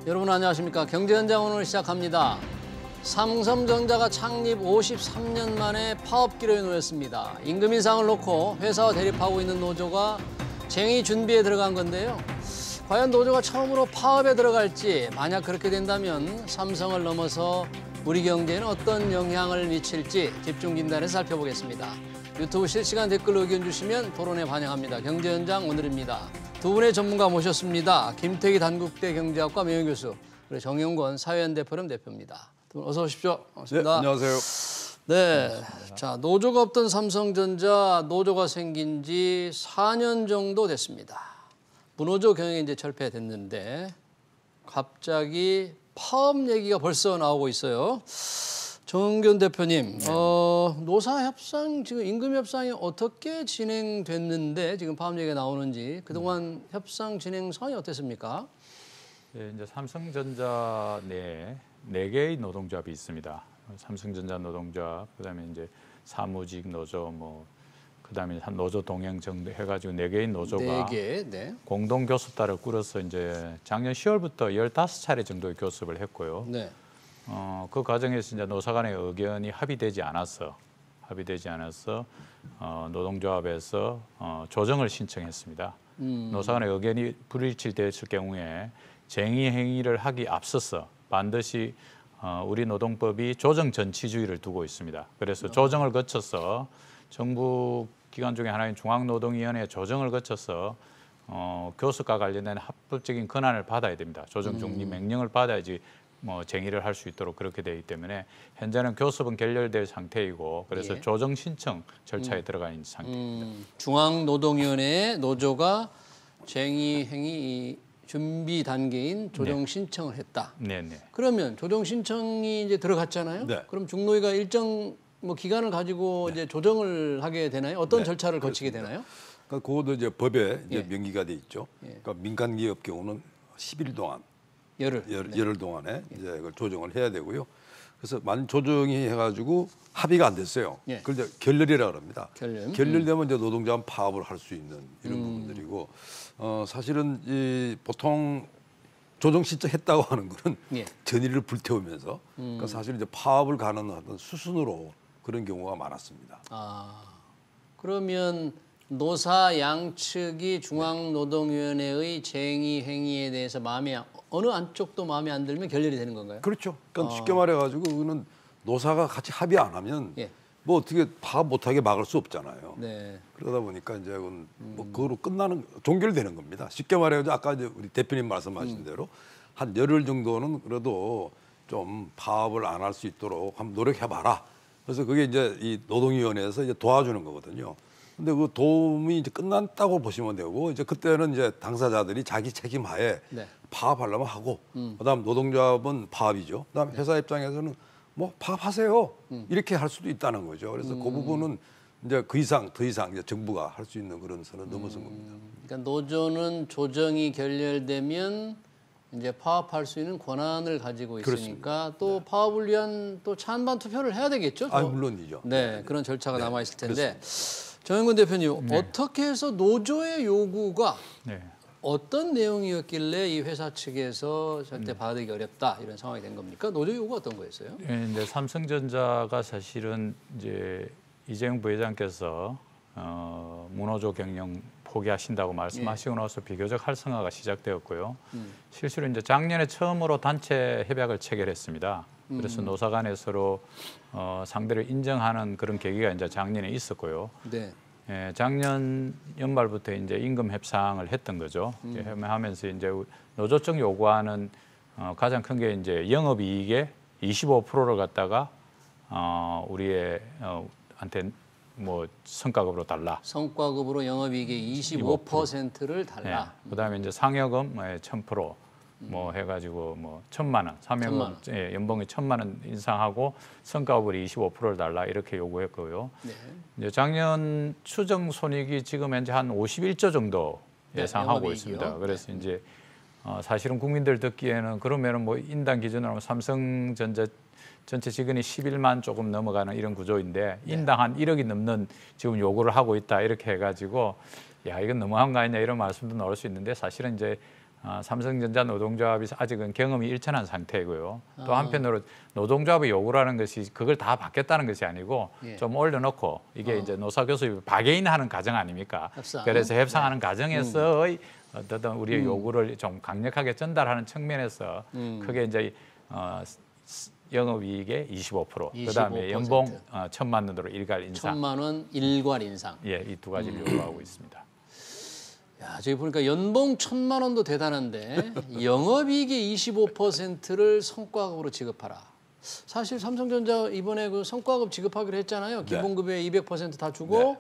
여러분 안녕하십니까. 경제현장 오늘 시작합니다. 삼성전자가 창립 53년 만에 파업기로에 놓였습니다. 임금 인상을 놓고 회사와 대립하고 있는 노조가 쟁의 준비에 들어간 건데요. 과연 노조가 처음으로 파업에 들어갈지, 만약 그렇게 된다면 삼성을 넘어서 우리 경제에는 어떤 영향을 미칠지 집중 진단해서 살펴보겠습니다. 유튜브 실시간 댓글로 의견 주시면 토론에 반영합니다. 경제현장 오늘입니다. 두 분의 전문가 모셨습니다. 김태기 단국대 경제학과 명예교수, 그리고 정영권 사회연대포럼 대표입니다. 두 분 어서 오십시오. 반갑습니다. 네, 안녕하세요. 네, 자, 노조가 없던 삼성전자, 노조가 생긴 지 4년 정도 됐습니다. 무노조 경영이 이제 철폐됐는데 갑자기 파업 얘기가 벌써 나오고 있어요. 정은견 대표님, 노사 협상, 지금 임금 협상이 어떻게 진행됐는데 지금 파업 얘기가 나오는지, 그동안 협상 진행 상황이 어땠습니까? 네, 이제 삼성전자 내에 4개의 노동조합이 있습니다. 삼성전자 노동조합, 그다음에 이제 사무직 노조, 그다음에 한 노조 동행 정도 해가지고 4개의 노조가 4개, 네. 공동 교섭단을 꾸려서 이제 작년 10월부터 15차례 정도의 교섭을 했고요. 네. 그 과정에서 이제 노사 간의 의견이 합의되지 않아서 노동조합에서 조정을 신청했습니다. 노사 간의 의견이 불일치됐을 경우에 쟁의 행위를 하기 앞서서 반드시 우리 노동법이 조정 전치주의를 두고 있습니다. 그래서 조정을 거쳐서 정부 기관 중에 하나인 중앙노동위원회 조정을 거쳐서 교섭과 관련된 합법적인 권한을 받아야 됩니다. 조정 중립 명령을 받아야지 쟁의를 할 수 있도록 그렇게 되기 때문에 현재는 교섭은 결렬될 상태이고, 그래서 예. 조정 신청 절차에 들어가 있는 상태입니다. 중앙노동위원회에 노조가 쟁의 행위 준비 단계인 조정 신청을 했다. 네네. 그러면 조정 신청이 이제 들어갔잖아요. 네. 그럼 중노위가 일정 기간을 가지고 이제 조정을 하게 되나요? 어떤 네, 절차를 거치게 그렇습니다. 되나요? 그러니까 그것도 이제 법에 이제 예. 명기가 돼 있죠. 예. 그러니까 민간 기업 경우는 10일 동안, 열흘. 열흘 동안에 이제 그걸 조정을 해야 되고요. 그래서 만 조정이 해가지고 합의가 안 됐어요. 예. 그걸 이제 결렬이라 그럽니다. 결렬. 이제 노동자는 파업을 할 수 있는 이런 부분들이고, 사실은 이 보통 조정 신청했다고 하는 거는 예. 전의를 불태우면서, 그러니까 사실 이제 파업을 가는 어떤 수순으로 그런 경우가 많았습니다. 그러면 노사 양측이 중앙노동위원회의 쟁의 행위에 대해서 어느 한쪽도 마음에 안 들면 결렬이 되는 건가요? 그렇죠. 그러니까 쉽게 말해가지고 그거는 노사가 같이 합의 안 하면 예. 뭐 어떻게 파업 못하게 막을 수 없잖아요. 네. 그러다 보니까 이제 그건 뭐 그거로 종결되는 겁니다. 쉽게 말해가지고 아까 이제 우리 대표님 말씀하신 대로 한 열흘 정도는 그래도 좀 파업을 안 할 수 있도록 한번 노력해봐라. 그래서 그게 이제 이 노동위원회에서 이제 도와주는 거거든요. 근데 그 도움이 이제 끝났다고 보시면 되고, 이제 그때는 이제 당사자들이 자기 책임하에 네. 파업하려면 하고, 그다음 노동조합은 파업이죠. 그다음 회사 입장에서는 뭐 파업하세요 이렇게 할 수도 있다는 거죠. 그래서 그 부분은 이제 더 이상 이제 정부가 할 수 있는 그런 선을 넘어선 겁니다. 그러니까 노조는 조정이 결렬되면 이제 파업할 수 있는 권한을 가지고 있으니까 그렇습니다. 또 파업을 위한 또 찬반 투표를 해야 되겠죠. 물론이죠. 네, 그런 절차가 남아 있을 텐데. 정영근 대표님, 어떻게 해서 노조의 요구가 네. 어떤 내용이었길래 이 회사 측에서 절대 받아들이기 어렵다 이런 상황이 된 겁니까? 노조 요구가 어떤 거였어요? 예, 이제 삼성전자가 사실은 이제 이재용 부회장께서 무노조 경영 포기하신다고 말씀하시고 나서 비교적 활성화가 시작되었고요. 실제로 이제 작년에 처음으로 단체 협약을 체결했습니다. 그래서 노사 간에 서로 상대를 인정하는 그런 계기가 이제 작년에 있었고요. 네. 예, 작년 연말부터 이제 임금 협상을 했던 거죠. 하면서 이제 노조 쪽 요구하는 가장 큰 게 이제 영업이익의 25%를 갖다가 우리의 한테 뭐 성과급으로 달라. 성과급으로 영업이익의 25%를 달라. 예, 그다음에 이제 상여금 1,000%. 해가지고 1,000만 원, 상여금 연봉이 1,000만 원 인상하고 성과급을 25%를 달라 이렇게 요구했고요. 네. 이제 작년 추정 손익이 지금 현재 한 51조 정도 예상하고 영업이익이요? 있습니다. 그래서 이제 사실은 국민들 듣기에는 그러면은 인당 기준으로 하면 삼성전자 전체 직원이 11만 조금 넘어가는 이런 구조인데 인당 한 1억이 넘는 지금 요구를 하고 있다 이렇게 해가지고 야 이건 너무한 거 아니냐 이런 말씀도 나올 수 있는데 사실은 이제 삼성전자 노동조합이 아직은 경험이 일천한 상태이고요. 또 한편으로 노동조합의 요구라는 것이 그걸 다 받겠다는 것이 아니고 예. 좀 올려놓고 이게 이제 노사교섭이 박애인하는 과정 아닙니까? 협상. 그래서 협상하는 과정에서의 어떤 우리의 요구를 좀 강력하게 전달하는 측면에서 크게 이제 영업이익의 25%, 그다음에 연봉 1,000만 원으로 일괄 인상. 1,000만 원 일괄 인상. 예, 이 두 가지를 요구하고 있습니다. 야, 저기 보니까 연봉 1,000만 원도 대단한데 영업이익의 25%를 성과급으로 지급하라. 사실 삼성전자 이번에 그 성과급 지급하기로 했잖아요. 기본급의 200% 다 주고 네.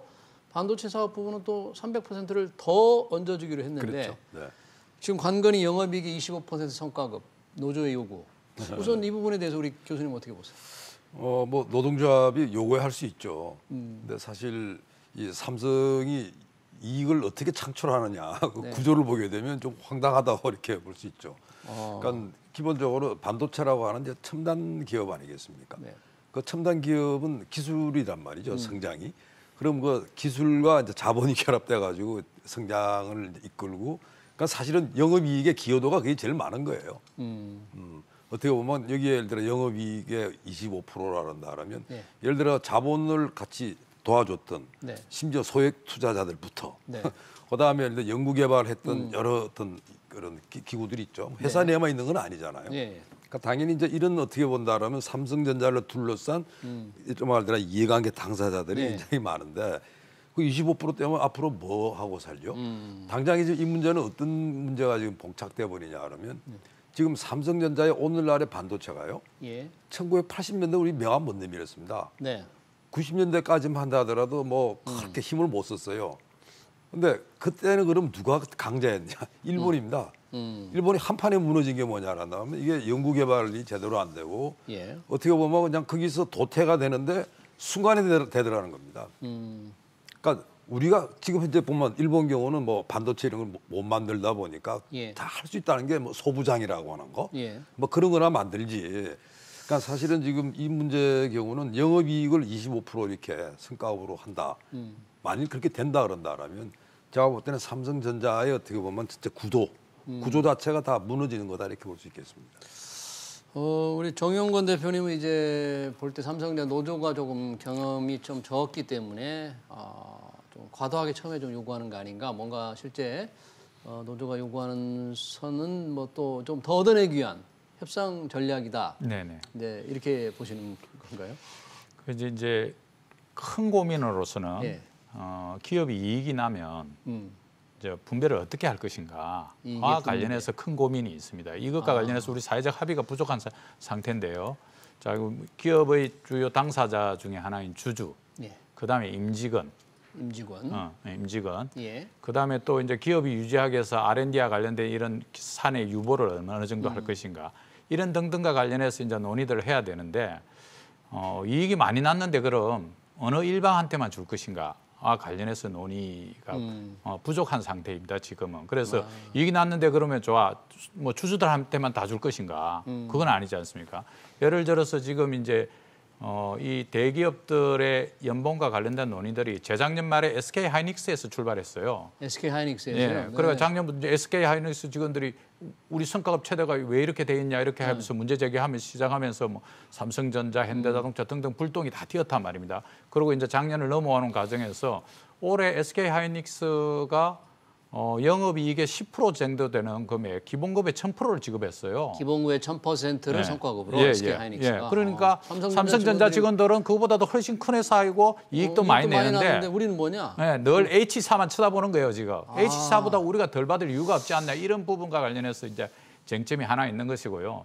반도체 사업 부분은 또 300%를 더 얹어주기로 했는데 그렇죠. 네. 지금 관건이 영업이익의 25% 성과급 노조의 요구. 우선 이 부분에 대해서 우리 교수님 어떻게 보세요? 뭐 노동조합이 요구할 수 있죠. 근데 사실 이 삼성이 이익을 어떻게 창출하느냐 그 네. 구조를 보게 되면 좀 황당하다고 이렇게 볼 수 있죠. 그러니까 기본적으로 반도체라고 하는 이제 첨단 기업 아니겠습니까? 네. 그 첨단 기업은 기술이란 말이죠. 성장이. 그럼 그 기술과 이제 자본이 결합돼 가지고 성장을 이끌고, 그러니까 사실은 영업이익의 기여도가 그게 제일 많은 거예요. 어떻게 보면 여기에 예를 들어 영업이익의 25%라 한다면 네. 예를 들어 자본을 같이 도와줬던 네. 심지어 소액 투자자들부터 네. 그다음에 예를 들어 연구개발했던 여러 어떤 그런 기구들이 있죠. 회사 내에만 있는 건 아니잖아요. 예. 그러니까 당연히 이제 이런 어떻게 본다라면 삼성전자를 둘러싼 좀 말하자면 이해관계 당사자들이 네. 굉장히 많은데 그 25% 때문에 앞으로 뭐 하고 살죠? 당장 이제 이 문제는 어떤 문제가 지금 봉착돼 버리냐 그러면 지금 삼성전자의 오늘날의 반도체가요. 예. 1980년대 우리 명함 못 내밀었습니다. 네. 90년대까지만 한다 하더라도 뭐 그렇게 힘을 못 썼어요. 근데 그때는 그럼 누가 강자였냐? 일본입니다. 일본이 한판에 무너진 게 뭐냐라면 하면 이게 연구개발이 제대로 안 되고 예. 어떻게 보면 그냥 거기서 도태가 되는데 순간에 되더라는 겁니다. 그러니까 우리가 지금 현재 보면 일본 경우는 뭐 반도체 이런 걸 못 만들다 보니까 예. 다 할 수 있다는 게 뭐 소부장이라고 하는 거, 예. 뭐 그런 거나 만들지. 그러니까 사실은 지금 이 문제의 경우는 영업이익을 25% 이렇게 성과급으로 한다. 만일 그렇게 된다 그런다라면 제가 볼 때는 삼성전자의 어떻게 보면 진짜 구조 자체가 다 무너지는 거다 이렇게 볼 수 있겠습니다. 우리 정용건 대표님은 이제 볼 때 삼성전자 노조가 조금 경험이 좀 적기 때문에 좀 과도하게 처음에 좀 요구하는 거 아닌가. 뭔가 실제 노조가 요구하는 선은 뭐 또 좀 더 얻어내기 위한 협상 전략이다. 네네. 네, 이렇게 보시는 건가요? 그래서 이제 큰 고민으로서는 예. 기업이 이익이 나면 이제 분배를 어떻게 할 것인가와 이익의 관련해서 큰 고민이 있습니다. 이것과 관련해서 우리 사회적 합의가 부족한 상태인데요. 자, 기업의 주요 당사자 중에 하나인 주주, 예. 그다음에 임직원, 임직원. 예. 그다음에 또 이제 기업이 유지하기 위해서 R&D와 관련된 이런 사내 유보를 어느 정도 할 것인가, 이런 등등과 관련해서 이제 논의들을 해야 되는데 이익이 많이 났는데 그럼 어느 일방한테만 줄 것인가와 관련해서 논의가 부족한 상태입니다. 지금은. 그래서 이익이 났는데 그러면 좋아, 뭐 주주들한테만 다 줄 것인가? 그건 아니지 않습니까? 예를 들어서 지금 이제 이 대기업들의 연봉과 관련된 논의들이 재작년 말에 SK 하이닉스에서 출발했어요. SK 하이닉스에서요. 예. 네. 그러니까 작년부터 SK 하이닉스 직원들이 우리 성과급 최대가 왜 이렇게 돼 있냐 이렇게 하면서 문제 제기하면서 시작하면서 뭐 삼성전자, 현대자동차 등등 불똥이 다 튀었단 말입니다. 그리고 이제 작년을 넘어오는 과정에서 올해 SK 하이닉스가 영업이익의 10% 정도 되는 금액, 기본급의 1,000%를 지급했어요. 기본급의 1,000%를 네. 성과급으로 SK 하이닉스가. 그러니까 삼성전자 직원들은 그보다도 훨씬 큰 회사이고 이익도 많이 내는데 나는데 우리는 뭐냐? 네, 늘 H사만 쳐다보는 거예요 지금. H사보다 우리가 덜 받을 이유가 없지 않나, 이런 부분과 관련해서 이제 쟁점이 하나 있는 것이고요.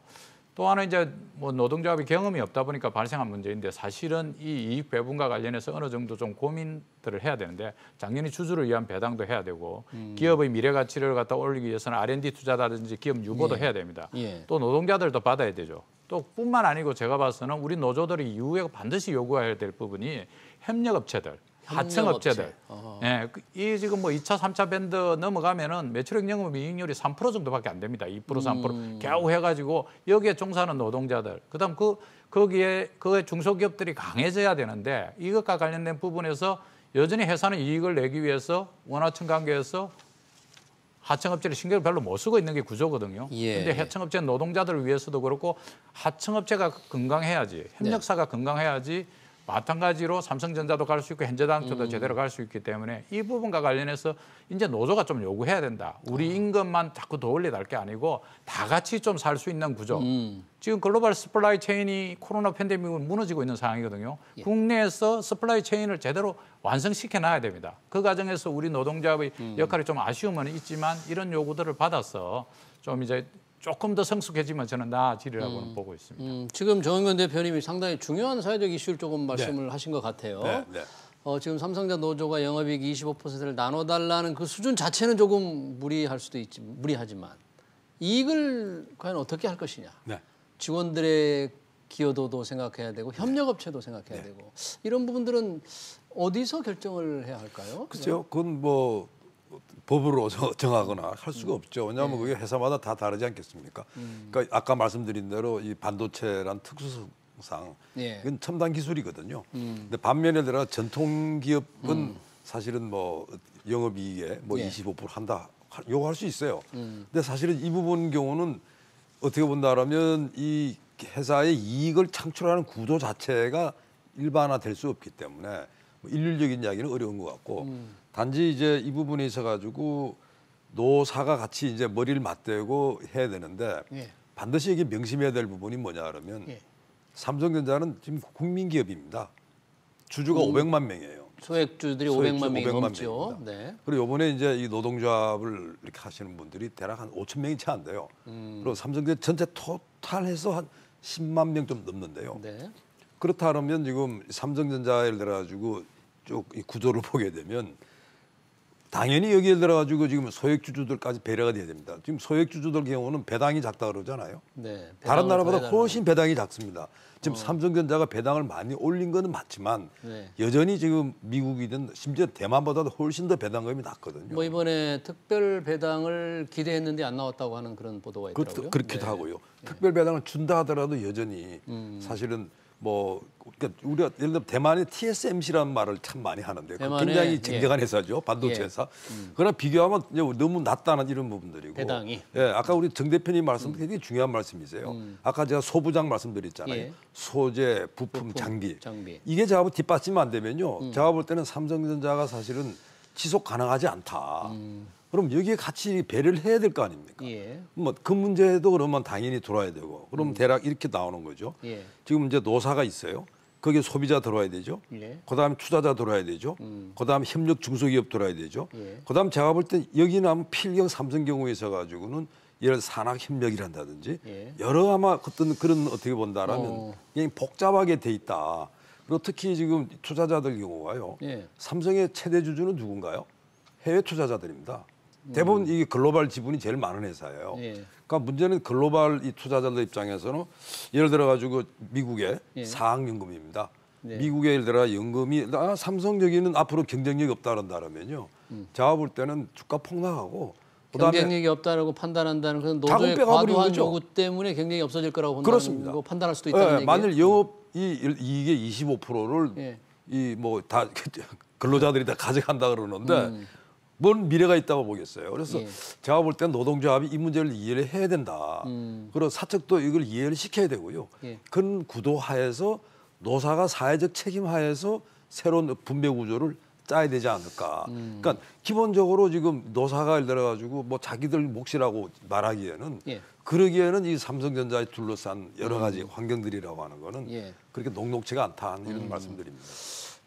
또 하나 이제 뭐 노동조합이 경험이 없다 보니까 발생한 문제인데, 사실은 이 이익 배분과 관련해서 어느 정도 좀 고민들을 해야 되는데, 당연히 주주를 위한 배당도 해야 되고 기업의 미래 가치를 갖다 올리기 위해서는 R&D 투자라든지 기업 유보도 해야 됩니다. 예. 또 노동자들도 받아야 되죠. 또 뿐만 아니고 제가 봐서는 우리 노조들이 이후에 반드시 요구해야 될 부분이 협력업체들, 하청업체들. 예, 이 지금 뭐 2차, 3차 밴드 넘어가면은 매출액 영업 이익률이 3% 정도밖에 안 됩니다. 2%, 3% 겨우 해가지고 여기에 종사하는 노동자들. 그다음 거기에 그 중소기업들이 강해져야 되는데, 이것과 관련된 부분에서 여전히 회사는 이익을 내기 위해서 원하청 관계에서 하청업체를 신경을 별로 못 쓰고 있는 게 구조거든요. 예. 근데 하청업체 노동자들을 위해서도 그렇고 하청업체가 건강해야지, 협력사가 건강해야지 마찬가지로 삼성전자도 갈 수 있고 현대자동차도 제대로 갈 수 있기 때문에 이 부분과 관련해서 이제 노조가 좀 요구해야 된다. 우리 임금만 자꾸 더 올려달 게 아니고 다 같이 좀 살 수 있는 구조. 지금 글로벌 서플라이 체인이 코로나 팬데믹으로 무너지고 있는 상황이거든요. 예. 국내에서 서플라이 체인을 제대로 완성시켜 놔야 됩니다. 그 과정에서 우리 노동조합의 역할이 좀 아쉬움은 있지만 이런 요구들을 받아서 좀 이제 조금 더 성숙해지면 저는 나아지리라고는 보고 있습니다. 지금 정영근 대표님이 상당히 중요한 사회적 이슈를 조금 말씀을 하신 것 같아요. 네, 네. 지금 삼성전자 노조가 영업이익 25%를 나눠달라는 그 수준 자체는 조금 무리하지만 이익을 과연 어떻게 할 것이냐. 네. 직원들의 기여도도 생각해야 되고 협력업체도 생각해야 되고 이런 부분들은 어디서 결정을 해야 할까요? 글쎄요, 그건 뭐 법으로 정하거나 할 수가 없죠. 왜냐하면 그게 회사마다 다 다르지 않겠습니까? 그러니까 아까 말씀드린 대로 이 반도체란 특수성, 예. 이건 첨단 기술이거든요. 근데 반면에 들어 전통 기업은 사실은 뭐 영업이익에 뭐 25% 한다 요구할 수 있어요. 근데 사실은 이 부분 경우는 어떻게 본다라면 이 회사의 이익을 창출하는 구조 자체가 일반화될 수 없기 때문에 뭐 일률적인 이야기는 어려운 것 같고 단지 이제 이 부분에 있어 가지고 노사가 같이 이제 머리를 맞대고 해야 되는데 예. 반드시 이게 명심해야 될 부분이 뭐냐 그러면 예. 삼성전자는 지금 국민 기업입니다. 주주가 500만 명이에요. 소액주들이 소액주 500만 명이 500만 넘죠. 명입니다. 네. 그리고 이번에 이제 이 노동조합을 이렇게 하시는 분들이 대략 한 5천 명이 채 안 돼요. 그리고 삼성전자 전체 토탈해서 한 10만 명 좀 넘는데요. 네. 그렇다 그러면 지금 삼성전자에 들어가지고 쭉 이 구조를 보게 되면 당연히 여기에 들어가지고 지금 소액주주들까지 배려가 돼야 됩니다. 지금 소액주주들 경우는 배당이 작다 그러잖아요. 네. 다른 나라보다 배당을 훨씬 배당이 작습니다. 지금 삼성전자가 배당을 많이 올린 거는 맞지만 네. 여전히 지금 미국이든 심지어 대만보다도 훨씬 더 배당금이 낮거든요. 뭐 이번에 특별 배당을 기대했는데 안 나왔다고 하는 그런 보도가 있더라고요. 그렇기도 네. 하고요. 특별 배당을 준다 하더라도 여전히 사실은 뭐 그러니까 우리가 예를 들어 대만의 TSMC라는 말을 참 많이 하는데 대만의, 굉장히 쟁쟁한 회사죠. 반도체 예. 회사. 그러나 비교하면 너무 낮다는 이런 부분들이고. 배당이. 예, 아까 우리 정 대표님 말씀 굉장히 중요한 말씀이세요. 아까 제가 소부장 말씀드렸잖아요. 예. 소재, 부품, 장비. 장비. 이게 작업을 뒷받침 안 되면요. 제가 볼 때는 삼성전자가 사실은 지속 가능하지 않다. 그럼 여기에 같이 배려를 해야 될 거 아닙니까? 예. 뭐 그 문제도 그러면 당연히 들어와야 되고 그럼 대략 이렇게 나오는 거죠. 예. 지금 이제 노사가 있어요. 거기에 소비자 들어와야 되죠. 예. 그다음에 투자자 들어와야 되죠. 그다음에 협력 중소기업 들어와야 되죠. 예. 그다음 제가 볼 땐 여기는 아마 필경 삼성 경우에 있어 가지고는 예를 들어 산학 협력이란다든지 예. 여러 아마 어떤 그런 어떻게 본다라면 그냥 복잡하게 돼 있다. 그리고 특히 지금 투자자들 경우가요. 예. 삼성의 최대 주주는 누군가요? 해외 투자자들입니다. 대부분 이게 글로벌 지분이 제일 많은 회사예요. 예. 그러니까 문제는 글로벌 이 투자자들 입장에서는 예를 들어 가지고 미국의 예. 사학연금입니다. 네. 미국에 예를 들어 연금이 삼성 여기는 앞으로 경쟁력이 없다 그런다면요. 제가 볼 때는 주가 폭락하고 그다음에 경쟁력이 없다라고 판단한다는 그런 자금 노조의 빼가버리는 과도한 거죠. 요구 때문에 경쟁이 없어질 거라고 본다는 그렇습니다. 거 판단할 수도 있다는 얘기예요. 만일 영업 이익의 25%를 예. 이 뭐 다 근로자들이 다 가져간다 그러는데 뭔 미래가 있다고 보겠어요. 그래서 예. 제가 볼 땐 노동조합이 이 문제를 이해를 해야 된다. 그리고 사측도 이걸 이해를 시켜야 되고요. 예. 그런 구도 하에서 노사가 사회적 책임 하에서 새로운 분배 구조를 짜야 되지 않을까. 그러니까 기본적으로 지금 노사가 예를 들어 가지고 뭐 자기들 몫이라고 말하기에는 예. 그러기에는 이 삼성전자에 둘러싼 여러 가지 환경들이라고 하는 거는 예. 그렇게 녹록지가 않다 이런 말씀드립니다.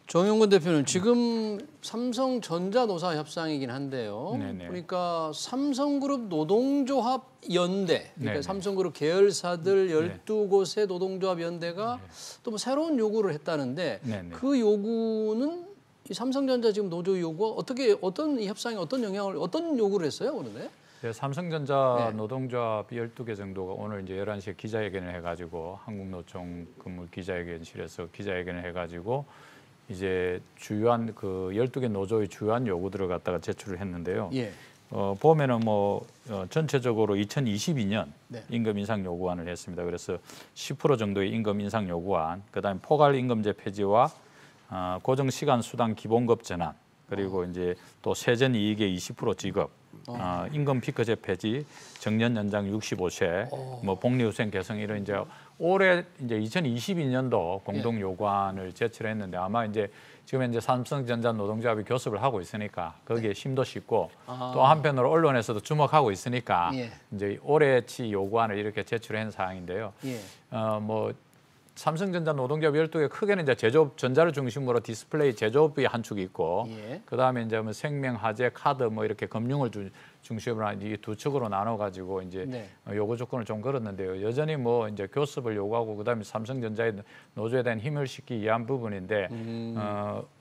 정영근 대표는 지금 삼성전자 노사 협상이긴 한데요. 네네. 그러니까 삼성그룹 노동조합 연대, 그러니까 네네. 삼성그룹 계열사들 12곳의 노동조합 연대가 또 뭐 새로운 요구를 했다는데 네네. 그 요구는 이 삼성전자 지금 노조 요구 어떤 이 협상에 어떤 요구를 했어요, 그런데? 네, 삼성전자 네. 노동조합 12개 정도가 오늘 이제 11시에 기자회견을 해가지고 한국노총 근무 기자회견실에서 기자회견을 해가지고 이제 주요한 그 12개 노조의 주요한 요구들을 갖다가 제출을 했는데요. 예. 보면은 뭐 전체적으로 2022년 네. 임금 인상 요구안을 했습니다. 그래서 10% 정도의 임금 인상 요구안, 그다음에 포괄 임금제 폐지와 고정 시간 수당 기본급 전환, 그리고 이제 또 세전 이익의 20% 지급, 임금 피크제 폐지, 정년 연장 65세, 뭐 복리후생 개성 이런 이제 올해 이제 2022년도 공동 요구안을 제출했는데 아마 이제 지금 이제 삼성전자 노동조합이 교섭을 하고 있으니까 거기에 심도 싣고 또 한편으로 언론에서도 주목하고 있으니까 이제 올해치 요구안을 이렇게 제출한 사항인데요. 뭐 삼성전자 노동조합 12개 크게는 이제 제조업 전자를 중심으로 디스플레이 제조업이 한 축이 있고 그다음에 이제 뭐 생명, 화재, 카드 뭐 이렇게 금융을 중심으로 한 이 두 축으로 나눠 가지고 이제 요구 조건을 좀 걸었는데요. 여전히 뭐 이제 교섭을 요구하고 그다음에 삼성전자의 노조에 대한 힘을 싣기 위한 부분인데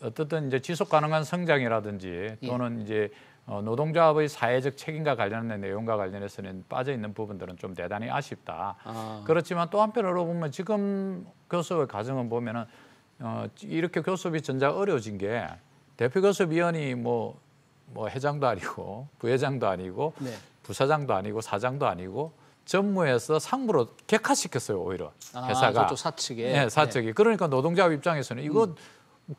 어떻든 이제 지속 가능한 성장이라든지 또는 이제 노동조합의 사회적 책임과 관련된 내용과 관련해서는 빠져 있는 부분들은 좀 대단히 아쉽다. 그렇지만 또 한편으로 보면 지금 교섭의 과정은 보면은 이렇게 교섭이 전자 어려워진 게 대표 교섭위원이 뭐 회장도 아니고 부회장도 아니고 부사장도 아니고 사장도 아니고 전무에서 상무로 객하시켰어요 오히려 회사가. 저쪽 사측에. 네, 사측이. 그러니까 노동조합 입장에서는 이거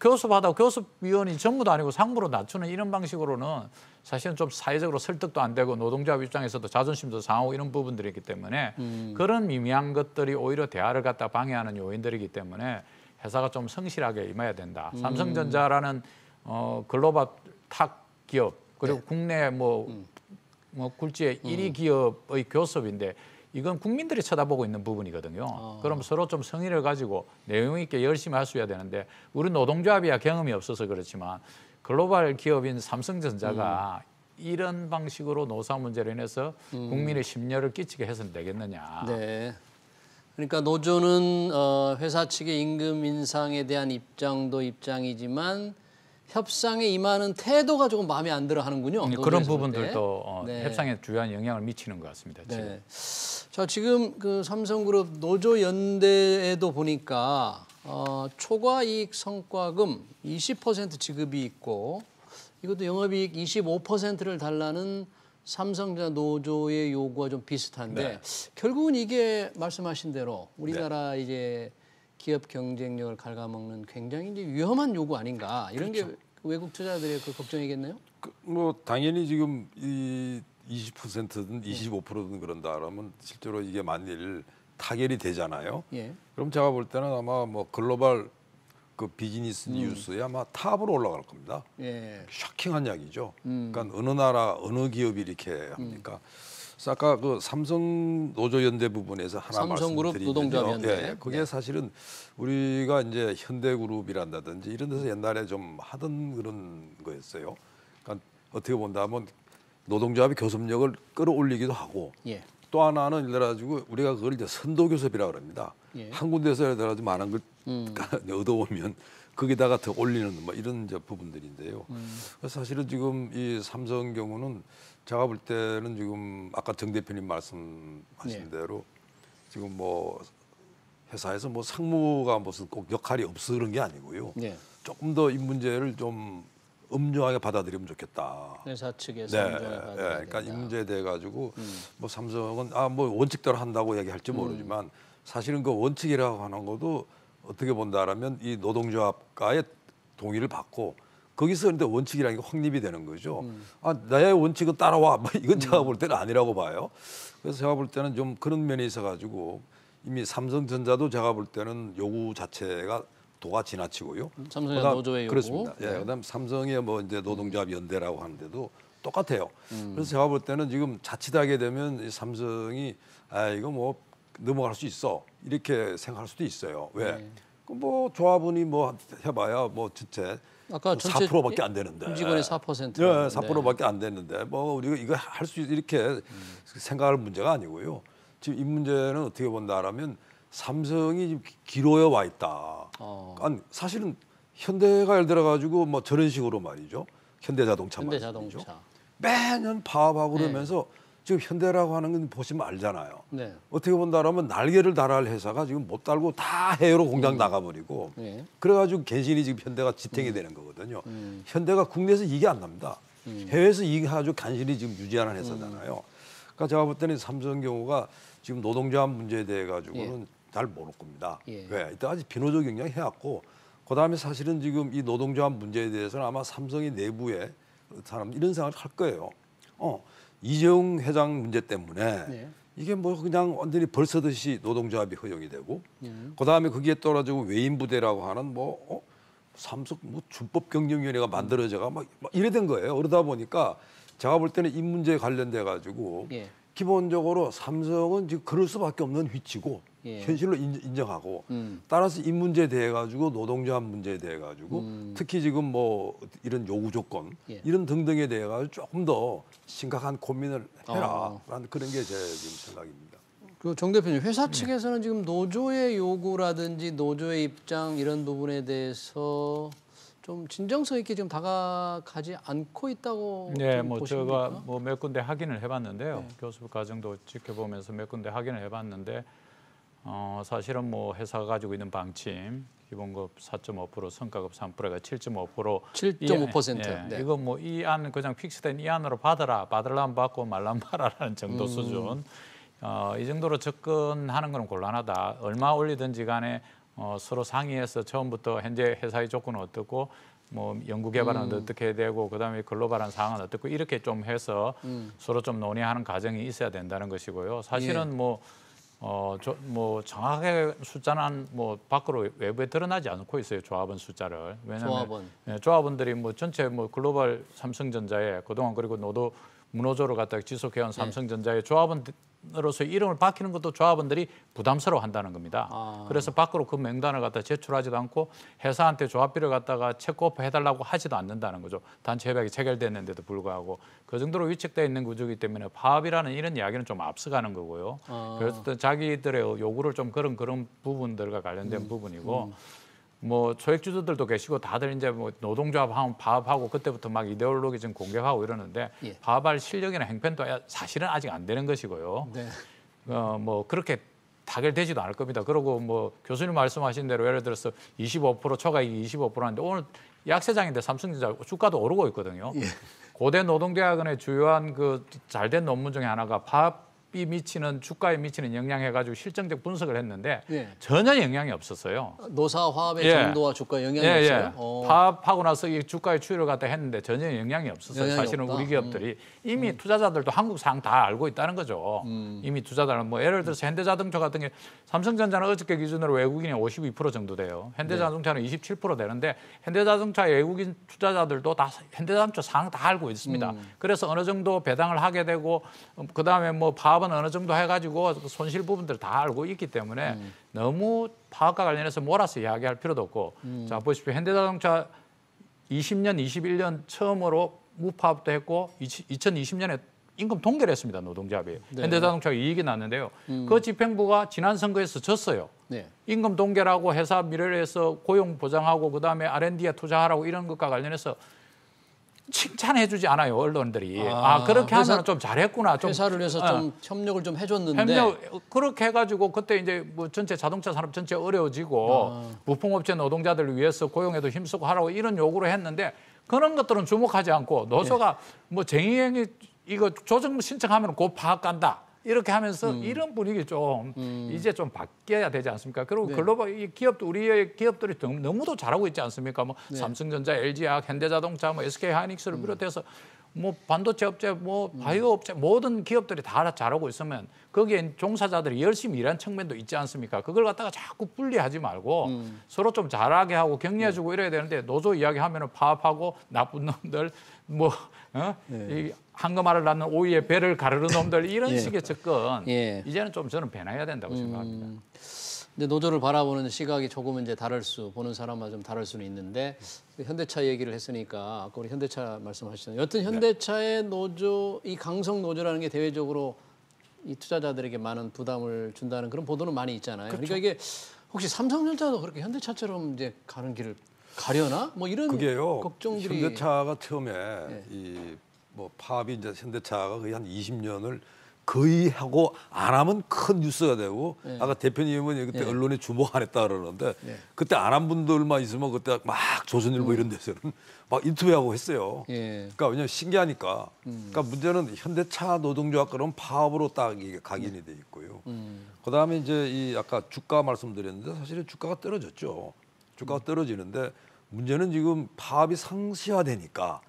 교섭하다가 교섭위원이 전무도 아니고 상무로 낮추는 이런 방식으로는 사실은 좀 사회적으로 설득도 안 되고 노동조합 입장에서도 자존심도 상하고 이런 부분들이 있기 때문에 그런 미미한 것들이 오히려 대화를 갖다 방해하는 요인들이기 때문에 회사가 좀 성실하게 임해야 된다. 삼성전자라는 글로벌 탑 기업 그리고 국내 뭐 굴지의 1위 기업의 교섭인데 이건 국민들이 쳐다보고 있는 부분이거든요. 그럼 서로 좀 성의를 가지고 내용 있게 열심히 할 수 있어야 되는데 우리 노동조합이야 경험이 없어서 그렇지만 글로벌 기업인 삼성전자가 이런 방식으로 노사 문제로 인해서 국민의 심려를 끼치게 해서는 되겠느냐. 네. 그러니까 노조는 회사 측의 임금 인상에 대한 입장도 입장이지만 협상에 임하는 태도가 조금 마음에 안 들어 하는군요. 그런 부분들도 협상에 주요한 영향을 미치는 것 같습니다. 지금. 자, 지금 그 삼성그룹 노조 연대에도 보니까 초과 이익 성과금 20% 지급이 있고 이것도 영업이익 25%를 달라는 삼성전자 노조의 요구와 좀 비슷한데 결국은 이게 말씀하신 대로 우리나라 이제 기업 경쟁력을 갉아먹는 굉장히 이제 위험한 요구 아닌가 이런 게 외국 투자들의 그 걱정이겠네요. 뭐 당연히 지금 이 20%든 25%든 그런다 그러면 실제로 이게 만일 타결이 되잖아요. 그럼 제가 볼 때는 아마 뭐 글로벌 그 비즈니스 뉴스에 아마 탑으로 올라갈 겁니다. 쇼킹한 이야기죠. 그러니까 어느 나라 어느 기업이 이렇게 합니까? 그래서 아까 그 삼성 노조연대 부분에서 하나 삼성그룹 노동조합연대. 그게 사실은 우리가 이제 현대그룹이란다든지 이런 데서 옛날에 좀 하던 그런 거였어요. 그러니까 어떻게 본다면 노동조합의 교섭력을 끌어올리기도 하고 또 하나는 예를 들어가지고 우리가 그걸 이제 선도교섭이라고 그럽니다. 한 군데서 예를 들어가지고 많은 걸 얻어오면 거기다가 더 올리는 뭐 이런 이제 부분들인데요. 그래서 사실은 지금 이 삼성 경우는 제가 볼 때는 지금 아까 정 대표님 말씀하신 대로 지금 뭐 회사에서 뭐 상무가 무슨 꼭 역할이 없어 그런 게 아니고요. 조금 더 이 문제를 좀 엄중하게 받아들이면 좋겠다. 회사 측에서 엄중하게 받아들여야 그러니까 이 문제에 대해 가지고 뭐 삼성은 뭐 원칙대로 한다고 얘기할지 모르지만 사실은 그 원칙이라고 하는 것도 어떻게 본다라면 이 노동조합과의 동의를 받고 거기서 근데 원칙이라는 게 확립이 되는 거죠. 나의 원칙은 따라와. 뭐 이건 제가 볼 때는 아니라고 봐요. 그래서 제가 볼 때는 좀 그런 면이 있어가지고 이미 삼성전자도 제가 볼 때는 요구 자체가 도가 지나치고요. 삼성전자 노조의 요구. 그렇습니다. 그다음 삼성의 뭐 이제 노동조합 연대라고 하는데도 똑같아요. 그래서 제가 볼 때는 지금 자칫하게 되면 삼성이 이거 뭐 넘어갈 수 있어 이렇게 생각할 수도 있어요. 왜? 뭐 조합원이 뭐 해봐야 뭐 전체 아까 4%밖에 안 되는데 임직원의 4%. 4%밖에 안 되는데 뭐 우리가 이거 할 수 이렇게 생각할 문제가 아니고요. 지금 이 문제는 어떻게 본다라면 삼성이 지금 기로에 와 있다. 아니, 사실은 현대가 예를 들어 가지고 뭐 저런 식으로 말이죠. 현대자동차. 매년 파업하고 그러면서 지금 현대라고 하는 건 보시면 알잖아요. 어떻게 본다라면 날개를 달아할 회사가 지금 못 달고 다 해외로 공장 나가버리고 그래가지고 개신이 지금 현대가 지탱이 되는 거거든요. 현대가 국내에서 이익이 안 납니다. 해외에서 이익해가지고 간신히 지금 유지하는 회사잖아요. 그러니까 제가 볼 때는 삼성 경우가 지금 노동조합 문제에 대해 가지고는 잘 모를 겁니다. 왜? 이때까지 비노조 경쟁 해왔고 그다음에 사실은 지금 이 노동조합 문제에 대해서는 아마 삼성의 내부에 사람 이런 생각을 할 거예요. 이재용 회장 문제 때문에 네. 이게 뭐 그냥 완전히 벌써듯이 노동조합이 허용이 되고 그다음에 거기에 떨어지고 외인 부대라고 하는 삼성 준법 경영위원회가 만들어져가 막 이래 된 거예요. 그러다 보니까 제가 볼 때는 이 문제에 관련돼 가지고 예. 기본적으로 삼성은 지금 그럴 수밖에 없는 위치고 예. 현실로 인정하고 따라서 이 문제에 대해 가지고 노동조합 문제에 대해 가지고 특히 지금 뭐 이런 요구 조건 예. 이런 등등에 대해 가지고 조금 더 심각한 고민을 해라라는 그런 게 제 지금 생각입니다. 그 정 대표님, 회사 측에서는 지금 노조의 요구라든지 노조의 입장 이런 부분에 대해서 좀 진정성 있게 지금 다가가지 않고 있다고 네, 좀 뭐 보십니까? 제가 뭐 몇 군데 확인을 해봤는데요. 교수부 과정도 지켜보면서 몇 군데 확인을 해봤는데 사실은 뭐 회사가 가지고 있는 방침 기본급 4.5%, 성과급 3%가 7.5%, 7.5%. 예, 네. 이거 뭐 이 안 그냥 픽스된 이 안으로 받으려면 받고 말라면 말아라는 정도 수준. 이 정도로 접근하는 건 곤란하다. 얼마 올리든지 간에 서로 상의해서 처음부터 현재 회사의 조건은 어떻고 뭐 연구개발은 어떻게 되고 그다음에 글로벌한 사항은 어떻고 이렇게 좀 해서 서로 좀 논의하는 과정이 있어야 된다는 것이고요. 사실은 뭐 정확하게 숫자는 뭐 밖으로 외부에 드러나지 않고 있어요. 조합원 숫자를. 왜냐하면 조합원. 조합원들이 뭐 전체 뭐 글로벌 삼성전자에 그동안 그리고 문호조를 갖다가 지속해온 삼성전자의 조합원으로서 이름을 밝히는 것도 조합원들이 부담스러워한다는 겁니다. 그래서 밖으로 그 명단을 갖다 제출하지도 않고 회사한테 조합비를 갖다가 체크오프 해달라고 하지도 않는다는 거죠. 단체 협약이 체결됐는데도 불구하고 그 정도로 위축되어 있는 구조이기 때문에 파업이라는 이런 이야기는 좀 앞서가는 거고요. 그래서 자기들의 요구를 좀 그런 부분들과 관련된 부분이고. 뭐 소액주주들도 계시고 다들 이제 뭐 노동조합 하면 파업하고 그때부터 막 이데올로기즘 공격하고 이러는데 예. 파업할 실력이나 행편도 사실은 아직 안 되는 것이고요. 네. 뭐 그렇게 타결되지도 않을 겁니다. 그리고 뭐 교수님 말씀하신 대로 예를 들어서 25% 초과이익이 25%인데 오늘 약세장인데 삼성전자 주가도 오르고 있거든요. 예. 고대 노동대학원의 주요한 그 잘된 논문 중에 하나가 파업이 미치는 주가에 미치는 영향해가지고 실증적 분석을 했는데 예. 전혀 영향이 없었어요. 노사 화합의 예. 정도와 주가 영향이 없어요. 파업하고 나서 이 주가의 추이를 갖다 했는데 전혀 영향이 없었어요. 영향이 사실은 없다. 우리 기업들이 이미 투자자들도 한국 상황 다 알고 있다는 거죠. 이미 투자자는 뭐 예를 들어서 현대자동차 같은 게 삼성전자는 어저께 기준으로 외국인이 52% 정도 돼요. 현대자동차는 27% 되는데 현대자동차 외국인 투자자들도 다 현대자동차 상황 다 알고 있습니다. 그래서 어느 정도 배당을 하게 되고 그다음에 뭐 파업은 어느 정도 해가지고 손실 부분들 다 알고 있기 때문에 너무 파업과 관련해서 몰아서 이야기할 필요도 없고 자 보십시오. 현대자동차 20년, 21년 처음으로 무파업도 했고 2020년에 임금 동결을 했습니다. 노동조합이. 네. 현대자동차가 이익이 났는데요. 그 집행부가 지난 선거에서 졌어요. 네. 임금 동결하고 회사 미래를 해서 고용 보장하고 그다음에 R&D에 투자하라고 이런 것과 관련해서 칭찬해주지 않아요. 언론들이. 그렇게 하면 좀 잘했구나. 좀 회사를 위해서 좀 협력을 좀 해줬는데 그렇게 해가지고 그때 이제 뭐 전체 자동차 산업 전체 어려워지고 부품업체 노동자들을 위해서 고용에도 힘쓰고 하라고 이런 요구를 했는데 그런 것들은 주목하지 않고 노조가 뭐 쟁의행위 이거 조정 신청하면 곧 파업 간다. 이렇게 하면서 이런 분위기 좀 이제 좀 바뀌어야 되지 않습니까? 그리고 글로벌 이 기업도 우리의 기업들이 너무도 잘하고 있지 않습니까? 뭐 삼성전자, LG화학, 현대자동차, 뭐 SK하이닉스를 비롯해서 뭐 반도체 업체, 뭐 바이오 업체 모든 기업들이 다 잘하고 있으면 거기에 종사자들이 열심히 일한 측면도 있지 않습니까? 그걸 갖다가 자꾸 분리하지 말고 서로 좀 잘하게 하고 격려해주고 이래야 되는데 노조 이야기하면은 파업하고 나쁜 놈들 이 황금알을 낳는 오이에 배를 가르는 놈들 이런 식의 접근 이제는 좀 저는 변해야 된다고 생각합니다. 근데 노조를 바라보는 시각이 조금은 이제 보는 사람마다 좀 다를 수는 있는데 현대차 얘기를 했으니까 아까 우리 현대차 말씀하셨잖아요. 여튼 현대차의 노조, 이 강성 노조라는 게 대외적으로 이 투자자들에게 많은 부담을 준다는 그런 보도는 많이 있잖아요. 그렇죠. 그러니까 이게 혹시 삼성전자도 그렇게 현대차처럼 이제 가는 길을 가려나? 뭐 이런 그게요. 걱정들이 현대차가 처음에 이 뭐 파업이 이제 현대차가 거의 한 20년을 거의 하고 안 하면 큰 뉴스가 되고 아까 대표님은 그때 언론에 주목 안 했다 그러는데 그때 안 한 분들만 있으면 그때 막 조선일보 이런 데서는 막 인터뷰하고 했어요. 그러니까 왜냐면 신기하니까. 그러니까 문제는 현대차 노동조합 그런 파업으로 딱 이게 각인이 돼 있고요. 그다음에 이제 이 아까 주가 말씀드렸는데 사실은 주가가 떨어졌죠. 주가가 떨어지는데 문제는 지금 파업이 상시화되니까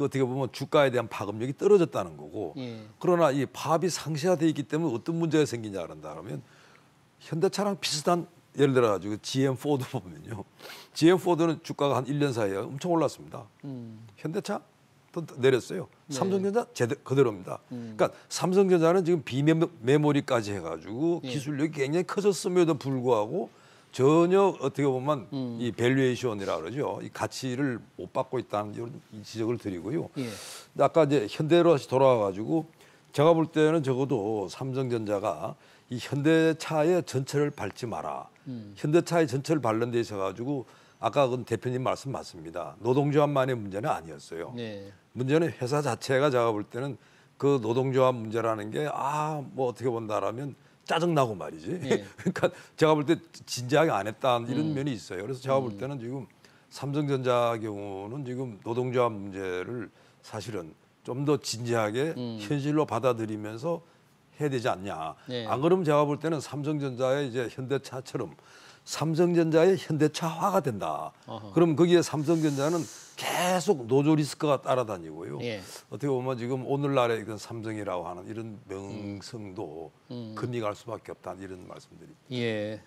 그 어떻게 보면 주가에 대한 파급력이 떨어졌다는 거고 예. 그러나 이 파업이 상시화돼 있기 때문에 어떤 문제가 생기냐 그런다 그러면 현대차랑 비슷한 예를 들어 가지고 GM 포드 보면요. GM 포드는 주가가 한 1년 사이에 엄청 올랐습니다. 현대차 또 내렸어요. 네. 삼성전자 그대로입니다. 그러니까 삼성전자는 지금 비메모리까지 해가지고 예. 기술력이 굉장히 커졌음에도 불구하고 전혀 어떻게 보면 이 밸류에이션이라 그러죠. 이 가치를 못 받고 있다는 이런 지적을 드리고요. 예. 아까 이제 현대로 다시 돌아와가지고 제가 볼 때는 적어도 삼성전자가 이 현대차의 전철을 밟지 마라. 현대차의 전철을 밟는 데 있어가지고 아까 그 대표님 말씀 맞습니다. 노동조합만의 문제는 아니었어요. 네. 문제는 회사 자체가 제가 볼 때는 그 노동조합 문제라는 게 뭐 어떻게 본다라면 짜증나고 말이지. 예. 그러니까 제가 볼 때 진지하게 안 했다는 이런 면이 있어요. 그래서 제가 볼 때는 지금 삼성전자 경우는 지금 노동조합 문제를 사실은 좀 더 진지하게 현실로 받아들이면서 해야 되지 않냐. 네. 안 그러면 제가 볼 때는 삼성전자의 이제 현대차처럼 삼성전자의 현대차화가 된다. 어허. 그럼 거기에 삼성전자는 계속 노조 리스크가 따라다니고요. 예. 어떻게 보면 지금 오늘날의 이건 삼성이라고 하는 이런 명성도 금이 갈 수밖에 없다는 이런 말씀드립니다. 예.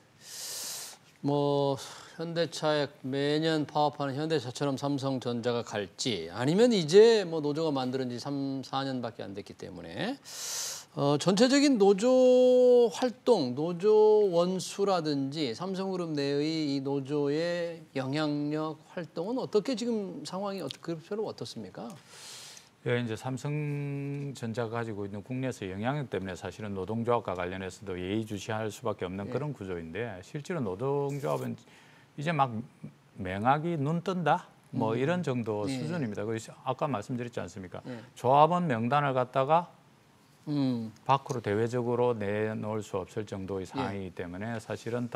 뭐 현대차에 매년 파업하는 현대차처럼 삼성전자가 갈지 아니면 이제 뭐 노조가 만들은 지 3, 4년밖에 안 됐기 때문에 전체적인 노조 활동, 노조 원수라든지 삼성그룹 내의 이 노조의 영향력 활동은 어떻게 지금 상황이 그룹처럼 어떻습니까? 예, 이제 삼성전자가 가지고 있는 국내에서 영향력 때문에 사실은 노동조합과 관련해서도 예의주시할 수밖에 없는 그런 구조인데 실제로 노동조합은 이제 막 맹하기 눈 뜬다 뭐 이런 정도 수준입니다. 그래서 아까 말씀드렸지 않습니까? 조합원 명단을 갖다가 밖으로 대외적으로 내놓을 수 없을 정도의 상황이기 때문에 사실은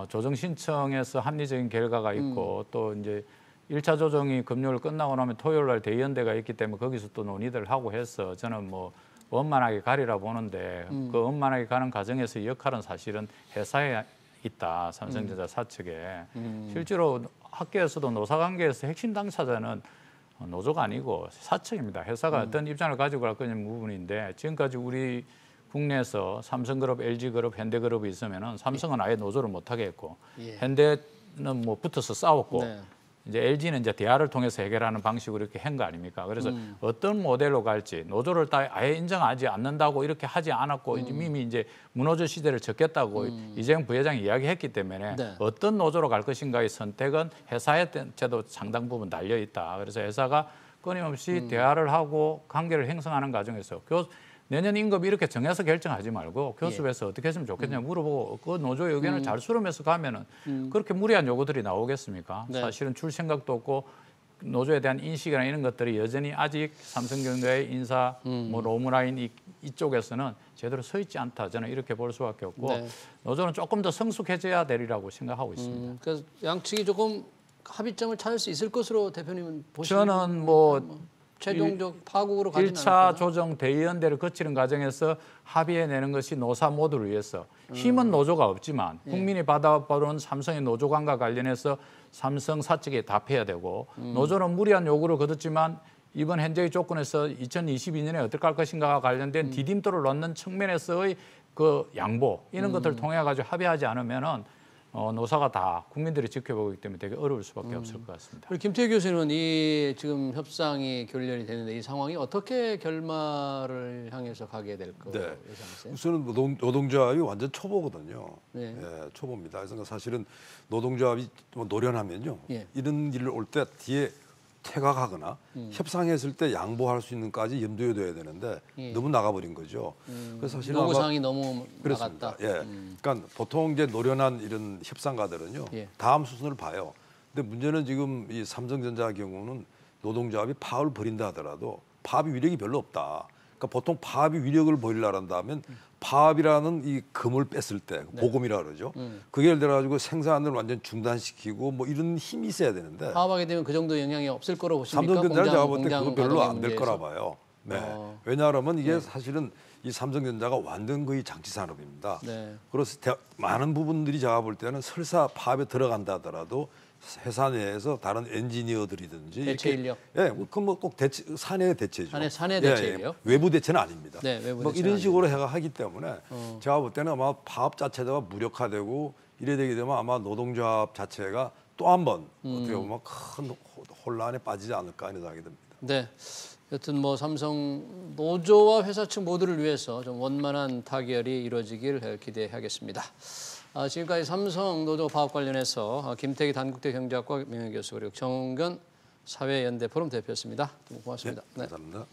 조정 신청에서 합리적인 결과가 있고 또 이제 1차 조정이 금요일 끝나고 나면 토요일 날 대의연대가 있기 때문에 거기서 또 논의를 하고 해서 저는 뭐 원만하게 가리라 보는데 그 원만하게 가는 과정에서 역할은 사실은 회사에 있다. 삼성전자 사측에. 실제로 학계에서도 노사관계에서 핵심 당사자는 노조가 아니고 사측입니다. 회사가 어떤 입장을 가지고 갈 거냐는 부분인데 지금까지 우리 국내에서 삼성그룹, LG그룹, 현대그룹이 있으면은 삼성은 아예 노조를 못하게 했고 예. 현대는 뭐 붙어서 싸웠고 네. 이제 LG는 이제 대화를 통해서 해결하는 방식으로 이렇게 한 거 아닙니까? 그래서 어떤 모델로 갈지 노조를 아예 인정하지 않는다고 이렇게 하지 않았고 이미 이제 무노조 시대를 접겠다고 이재용 부회장이 이야기했기 때문에 네. 어떤 노조로 갈 것인가의 선택은 회사한테도 상당 부분 달려 있다. 그래서 회사가 끊임없이 대화를 하고 관계를 형성하는 과정에서 내년 임금 이렇게 정해서 결정하지 말고 교섭에서 어떻게 했으면 좋겠냐 물어보고 그 노조의 의견을 잘 수렴해서 가면은 그렇게 무리한 요구들이 나오겠습니까? 네. 사실은 줄 생각도 없고 노조에 대한 인식이나 이런 것들이 여전히 아직 삼성전자의 인사 뭐 로무라인 이쪽에서는 제대로 서 있지 않다. 저는 이렇게 볼 수밖에 없고 네. 노조는 조금 더 성숙해져야 되리라고 생각하고 있습니다. 그래서 양측이 조금 합의점을 찾을 수 있을 것으로 대표님은 보시는 저는 뭐 최종적 파국으로 가지는 1차 조정 대의연대를 거치는 과정에서 합의해내는 것이 노사 모두를 위해서 힘은 노조가 없지만 국민이 받아보는 삼성의 노조관과 관련해서 삼성 사측에 답해야 되고 노조는 무리한 요구를 거뒀지만 이번 현재의 조건에서 2022년에 어떻게 할 것인가와 관련된 디딤돌을 놓는 측면에서의 그 양보 이런 것들을 통해 가지고 합의하지 않으면은 노사가 다 국민들이 지켜보고 있기 때문에 되게 어려울 수밖에 없을 것 같습니다. 우리 김태희 교수님은 이 지금 협상이 결렬이 되는데 이 상황이 어떻게 결말을 향해서 가게 될 거 네. 예상하세요? 우선은 노동조합이 완전 초보거든요. 네. 예, 초보입니다. 그래서 사실은 노동조합이 뭐 노련하면요. 예. 이런 일을 올 때 뒤에 퇴각하거나 협상했을 때 양보할 수 있는까지 염두에 둬야 되는데 너무 나가버린 거죠. 그래서 사실은 노구상이 너무 그렇습니다. 나갔다. 예. 그러니까 보통 이제 노련한 이런 협상가들은요. 예. 다음 수순을 봐요. 근데 문제는 지금 이 삼성전자 경우는 노동조합이 파업을 벌인다 하더라도 파업이 위력이 별로 없다. 그러니까 보통 파업이 위력을 보이려고 한다면 파업이라는 이 금을 뺐을 때 보금이라 그러죠. 그게 예를 들어 가지고 생산을 완전 중단시키고 뭐 이런 힘이 있어야 되는데 파업하게 되면 그 정도 영향이 없을 거로 보십니까? 삼성전자는 제가 볼 때 공장 그거 별로 가동의 안 될 거라 문제에서? 봐요. 네. 왜냐하면 이게 사실은 이 삼성전자가 완전 거의 장치 산업입니다. 네. 그래서 많은 부분들이 제가 볼 때는 설사 파업에 들어간다 하더라도 회사 내에서 다른 엔지니어들이든지 대체 이렇게, 인력. 예, 그뭐 대체 사내 대체죠. 사내 대체예요? 외부 대체는 아닙니다. 네, 외부 뭐 대체는 이런 식으로 해가 하기 때문에 제가 볼 때는 아마 파업 자체가 무력화되고 이래 되게 되면 아마 노동조합 자체가 또 한 번 어떻게 보면 큰 혼란에 빠지지 않을까 이런 생각이 듭니다. 네. 여튼 뭐 삼성 노조와 회사 측 모두를 위해서 좀 원만한 타결이 이루어지길 기대하겠습니다. 지금까지 삼성 노조 파업 관련해서 김태기 단국대 경제학과 명예교수 그리고 정은근 사회연대 포럼 대표였습니다. 고맙습니다. 네, 감사합니다.